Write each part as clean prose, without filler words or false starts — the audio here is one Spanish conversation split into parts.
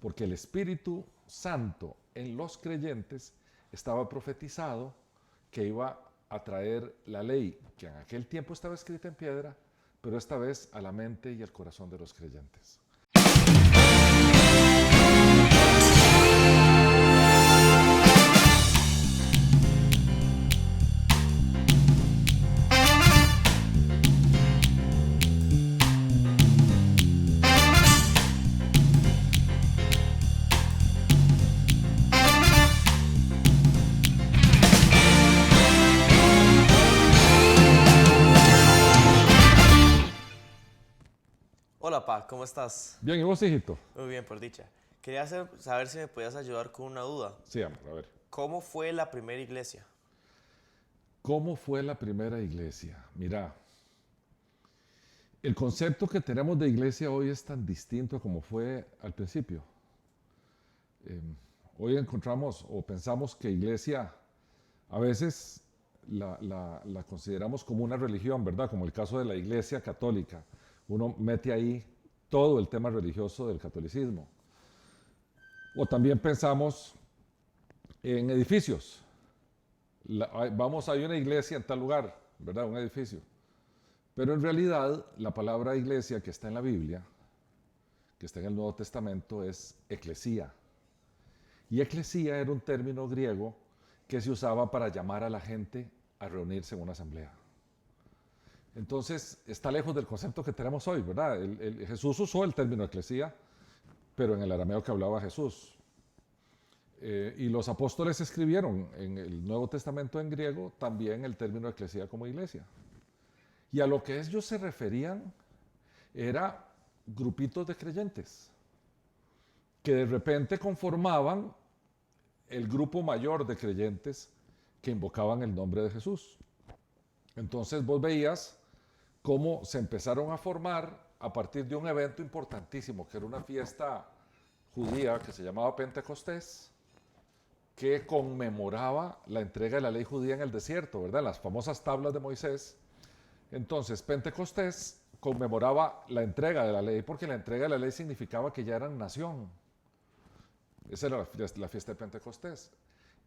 porque el Espíritu Santo en los creyentes estaba profetizado que iba a traer la ley que en aquel tiempo estaba escrita en piedra, pero esta vez a la mente y al corazón de los creyentes. Hola, Pa, ¿cómo estás? Bien, ¿y vos, hijito? Muy bien, por dicha. Quería saber si me podías ayudar con una duda. Sí, amor, a ver. ¿Cómo fue la primera iglesia? ¿Cómo fue la primera iglesia? Mira, el concepto que tenemos de iglesia hoy es tan distinto como fue al principio. Eh, Hoy encontramos o pensamos que iglesia a veces la consideramos como una religión, ¿verdad? Como el caso de la iglesia católica. Uno mete ahí todo el tema religioso del catolicismo. O también pensamos en edificios. Vamos a una iglesia en tal lugar, ¿verdad? Un edificio. Pero en realidad la palabra iglesia que está en la Biblia, que está en el Nuevo Testamento, es eclesía. Y eclesía era un término griego que se usaba para llamar a la gente a reunirse en una asamblea. Entonces, está lejos del concepto que tenemos hoy, ¿verdad? Jesús usó el término eclesía, pero en el arameo que hablaba Jesús. Y los apóstoles escribieron en el Nuevo Testamento en griego también el término eclesía como iglesia. Y a lo que ellos se referían era grupitos de creyentes que de repente conformaban el grupo mayor de creyentes que invocaban el nombre de Jesús. Entonces vos veías cómo se empezaron a formar a partir de un evento importantísimo, que era una fiesta judía que se llamaba Pentecostés, que conmemoraba la entrega de la ley judía en el desierto, ¿verdad? Las famosas tablas de Moisés. Entonces, Pentecostés conmemoraba la entrega de la ley, porque la entrega de la ley significaba que ya eran nación. Esa era la fiesta de Pentecostés.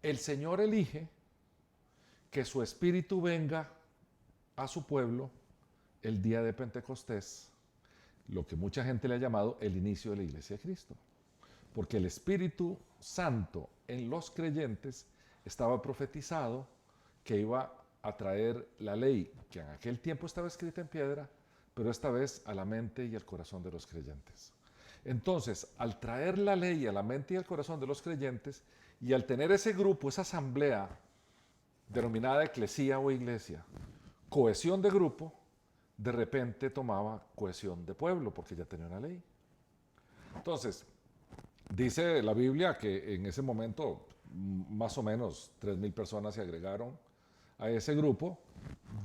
El Señor elige que su espíritu venga a su pueblo el día de Pentecostés, lo que mucha gente le ha llamado el inicio de la Iglesia de Cristo. Porque el Espíritu Santo en los creyentes estaba profetizado que iba a traer la ley que en aquel tiempo estaba escrita en piedra, pero esta vez a la mente y al corazón de los creyentes. Entonces, al traer la ley a la mente y al corazón de los creyentes, y al tener ese grupo, esa asamblea, denominada eclesía o iglesia, cohesión de grupo, de repente tomaba cohesión de pueblo, porque ya tenía una ley. Entonces, dice la Biblia que en ese momento más o menos 3,000 personas se agregaron a ese grupo.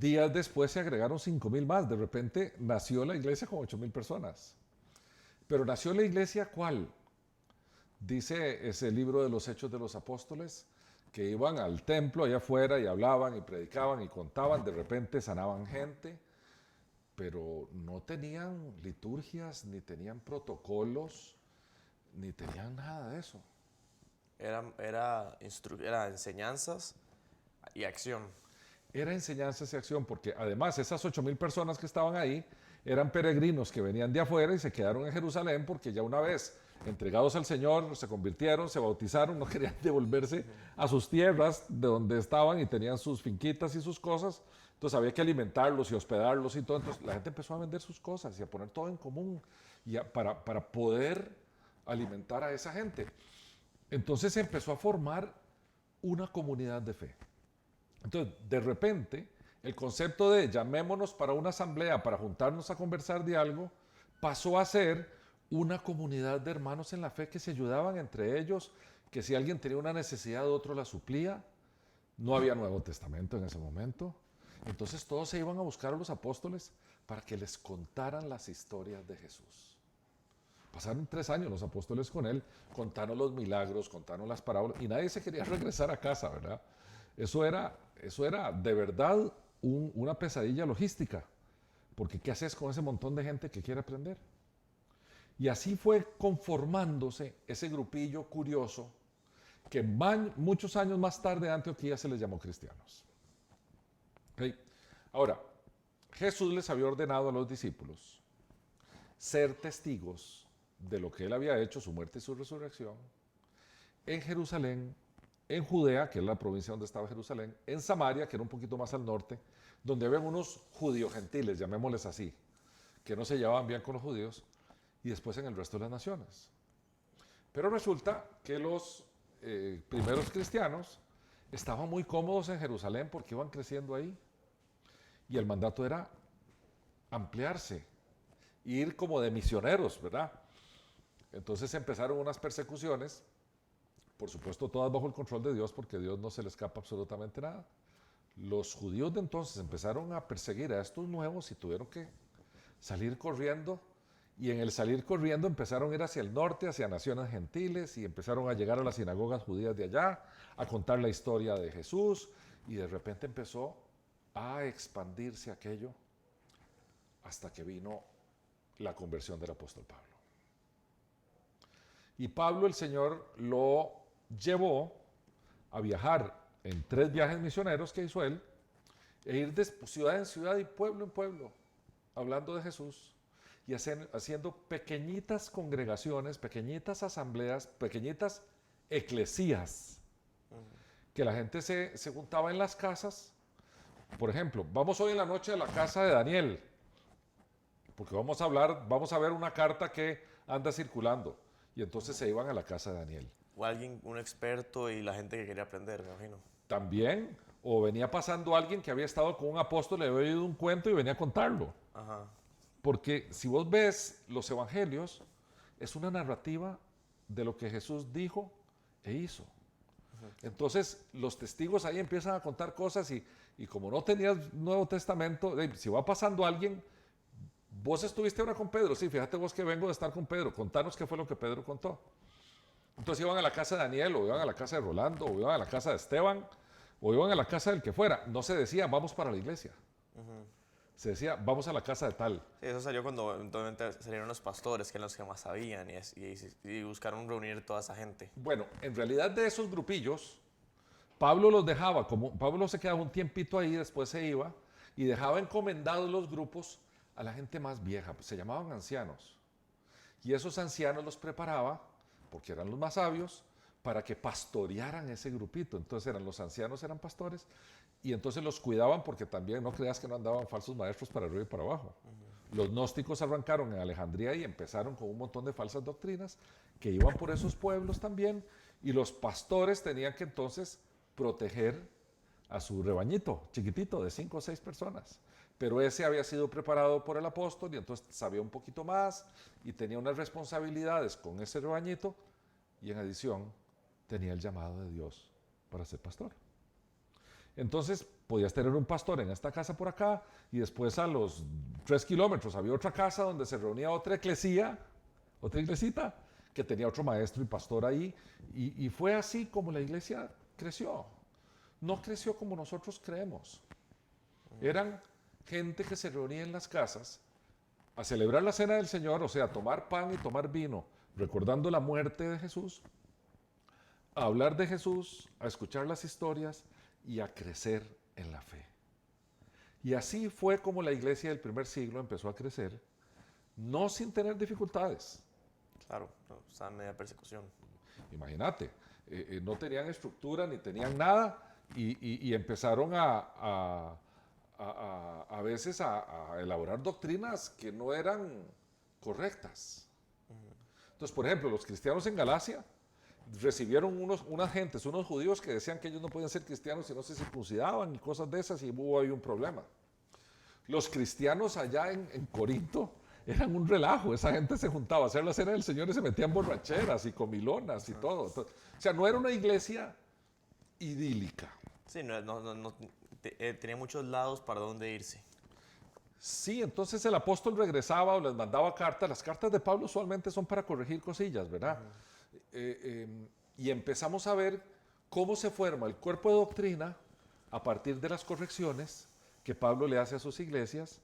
Días después se agregaron 5,000 más. De repente nació la iglesia con 8,000 personas. Pero nació la iglesia ¿cuál? Dice ese libro de los Hechos de los Apóstoles que iban al templo allá afuera y hablaban y predicaban y contaban, de repente sanaban gente, pero no tenían liturgias, ni tenían protocolos, ni tenían nada de eso. Era enseñanzas y acción. Era enseñanza y acción, porque además esas 8,000 personas que estaban ahí eran peregrinos que venían de afuera y se quedaron en Jerusalén porque ya una vez entregados al Señor se convirtieron, se bautizaron, no querían devolverse a sus tierras de donde estaban y tenían sus finquitas y sus cosas. Entonces había que alimentarlos y hospedarlos y todo. Entonces la gente empezó a vender sus cosas y a poner todo en común para poder alimentar a esa gente. Entonces se empezó a formar una comunidad de fe. Entonces, de repente, el concepto de llamémonos para una asamblea, para juntarnos a conversar de algo, pasó a ser una comunidad de hermanos en la fe que se ayudaban entre ellos, que si alguien tenía una necesidad, otro la suplía. No había Nuevo Testamento en ese momento. Entonces todos se iban a buscar a los apóstoles para que les contaran las historias de Jesús. Pasaron 3 años los apóstoles con él, contaron los milagros, contaron las parábolas, y nadie se quería regresar a casa, ¿verdad? Eso era de verdad una pesadilla logística, porque ¿qué haces con ese montón de gente que quiere aprender? Y así fue conformándose ese grupillo curioso que muchos años más tarde a Antioquía se les llamó cristianos. ¿Okay? Ahora, Jesús les había ordenado a los discípulos ser testigos de lo que él había hecho, su muerte y su resurrección, en Jerusalén, en Judea, que es la provincia donde estaba Jerusalén, en Samaria, que era un poquito más al norte, donde habían unos judíos gentiles, llamémosles así, que no se llevaban bien con los judíos, y después en el resto de las naciones. Pero resulta que los primeros cristianos estaban muy cómodos en Jerusalén porque iban creciendo ahí, y el mandato era ampliarse, ir como de misioneros, ¿verdad? Entonces empezaron unas persecuciones, por supuesto todas bajo el control de Dios, porque a Dios no se le escapa absolutamente nada. Los judíos de entonces empezaron a perseguir a estos nuevos y tuvieron que salir corriendo, y en el salir corriendo empezaron a ir hacia el norte, hacia naciones gentiles, y empezaron a llegar a las sinagogas judías de allá, a contar la historia de Jesús, y de repente empezó a expandirse aquello hasta que vino la conversión del apóstol Pablo. Y Pablo, el Señor lo llevó a viajar en 3 viajes misioneros que hizo él, e ir de ciudad en ciudad y pueblo en pueblo, hablando de Jesús y haciendo pequeñitas congregaciones, pequeñitas asambleas, pequeñitas eclesías, que la gente se juntaba en las casas. Por ejemplo, vamos hoy en la noche a la casa de Daniel, porque vamos a ver una carta que anda circulando, y entonces se iban a la casa de Daniel. O alguien, un experto y la gente que quería aprender, me imagino. También, o venía pasando alguien que había estado con un apóstol, le había oído un cuento y venía a contarlo. Ajá. Porque si vos ves los evangelios, es una narrativa de lo que Jesús dijo e hizo. Entonces los testigos ahí empiezan a contar cosas, y como no tenías Nuevo Testamento, si va pasando alguien, vos estuviste ahora con Pedro, sí, fíjate vos que vengo de estar con Pedro, contanos qué fue lo que Pedro contó. Entonces iban a la casa de Daniel, o iban a la casa de Rolando, o iban a la casa de Esteban, o iban a la casa del que fuera. No se decía, vamos para la iglesia. Se decía, vamos a la casa de tal. Sí, eso salió cuando eventualmente salieron los pastores, que eran los que más sabían, y buscaron reunir toda esa gente. Bueno, en realidad de esos grupillos, Pablo los dejaba, Pablo se quedaba un tiempito ahí, después se iba, y dejaba encomendados los grupos a la gente más vieja, se llamaban ancianos. Y esos ancianos los preparaba, porque eran los más sabios, para que pastorearan ese grupito. Entonces los ancianos eran pastores, y entonces los cuidaban, porque también no creas que no andaban falsos maestros para arriba y para abajo. Los gnósticos arrancaron en Alejandría y empezaron con un montón de falsas doctrinas que iban por esos pueblos también, y los pastores tenían que entonces proteger a su rebañito chiquitito de 5 o 6 personas. Pero ese había sido preparado por el apóstol, y entonces sabía un poquito más y tenía unas responsabilidades con ese rebañito, y en adición tenía el llamado de Dios para ser pastor. Entonces podías tener un pastor en esta casa por acá, y después a los 3 kilómetros había otra casa donde se reunía otra eclesía, otra iglesita, que tenía otro maestro y pastor ahí, y fue así como la iglesia creció. No creció como nosotros creemos. Eran gente que se reunía en las casas a celebrar la cena del Señor, o sea, a tomar pan y tomar vino, recordando la muerte de Jesús, a hablar de Jesús, a escuchar las historias y a crecer en la fe. Y así fue como la iglesia del primer siglo empezó a crecer, no sin tener dificultades. Claro, no, estaba en media persecución. Imagínate, no tenían estructura ni tenían nada, y empezaron a veces a elaborar doctrinas que no eran correctas. Entonces, por ejemplo, los cristianos en Galacia recibieron unos judíos que decían que ellos no podían ser cristianos si no se circuncidaban y cosas de esas, y hubo ahí un problema. Los cristianos allá en Corinto eran un relajo, esa gente se juntaba a hacer la cena del Señor y se metían borracheras y comilonas y todo. O sea, no era una iglesia idílica. Sí, tenía muchos lados para dónde irse. Sí, entonces el apóstol regresaba o les mandaba cartas. Las cartas de Pablo usualmente son para corregir cosillas, ¿verdad? Y empezamos a ver cómo se forma el cuerpo de doctrina a partir de las correcciones que Pablo le hace a sus iglesias,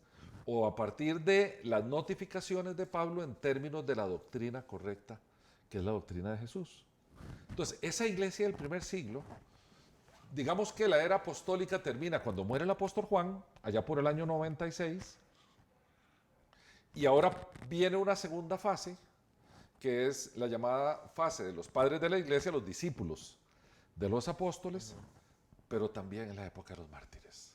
o a partir de las notificaciones de Pablo en términos de la doctrina correcta, que es la doctrina de Jesús. Entonces, esa iglesia del primer siglo, digamos que la era apostólica termina cuando muere el apóstol Juan, allá por el año 96, y ahora viene una segunda fase, que es la llamada fase de los padres de la iglesia, los discípulos de los apóstoles, pero también en la época de los mártires,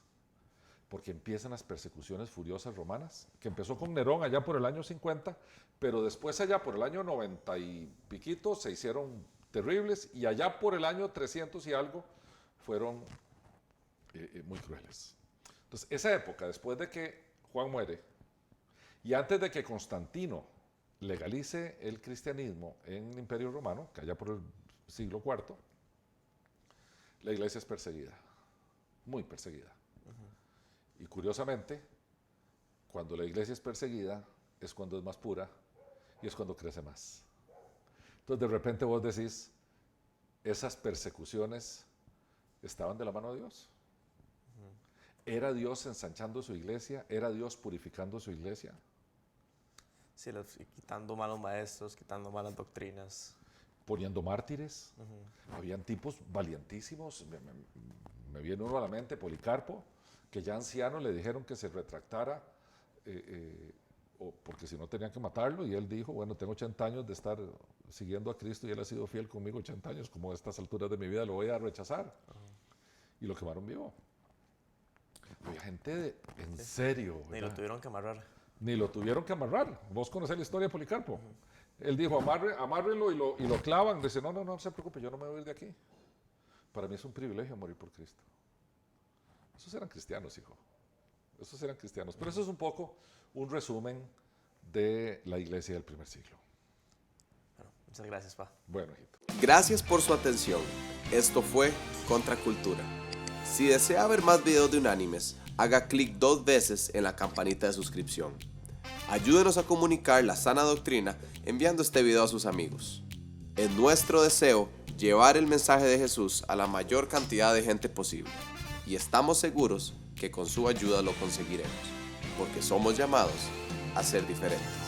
porque empiezan las persecuciones furiosas romanas, que empezó con Nerón allá por el año 50, pero después allá por el año 90 y piquito se hicieron terribles, y allá por el año 300 y algo fueron muy crueles. Entonces, esa época, después de que Juan muere, y antes de que Constantino legalice el cristianismo en el Imperio Romano, que allá por el siglo IV, la iglesia es perseguida, muy perseguida. Y curiosamente, cuando la iglesia es perseguida, es cuando es más pura y es cuando crece más. Entonces, de repente vos decís, esas persecuciones estaban de la mano de Dios. ¿Era Dios ensanchando su iglesia? ¿Era Dios purificando su iglesia? Sí, quitando malos maestros, quitando malas doctrinas. Poniendo mártires. Habían tipos valientísimos. Me viene uno a la mente, Policarpo, que ya anciano le dijeron que se retractara, porque si no tenían que matarlo, y él dijo, bueno, tengo 80 años de estar siguiendo a Cristo y él ha sido fiel conmigo 80 años, como a estas alturas de mi vida lo voy a rechazar. Y lo quemaron vivo. Había gente en serio. Ni lo tuvieron que amarrar. Ni lo tuvieron que amarrar. Vos conocés la historia de Policarpo. Él dijo, amárrelo y lo clavan. Dice, no se preocupe, yo no me voy a ir de aquí. Para mí es un privilegio morir por Cristo. Esos eran cristianos, hijo. Esos eran cristianos. Pero eso es un poco un resumen de la iglesia del primer siglo. Bueno, muchas gracias, Pa. Bueno, hijito. Gracias por su atención. Esto fue Contracultura. Si desea ver más videos de Unánimes, haga clic 2 veces en la campanita de suscripción. Ayúdenos a comunicar la sana doctrina enviando este video a sus amigos. Es nuestro deseo llevar el mensaje de Jesús a la mayor cantidad de gente posible. Y estamos seguros que con su ayuda lo conseguiremos, porque somos llamados a ser diferentes.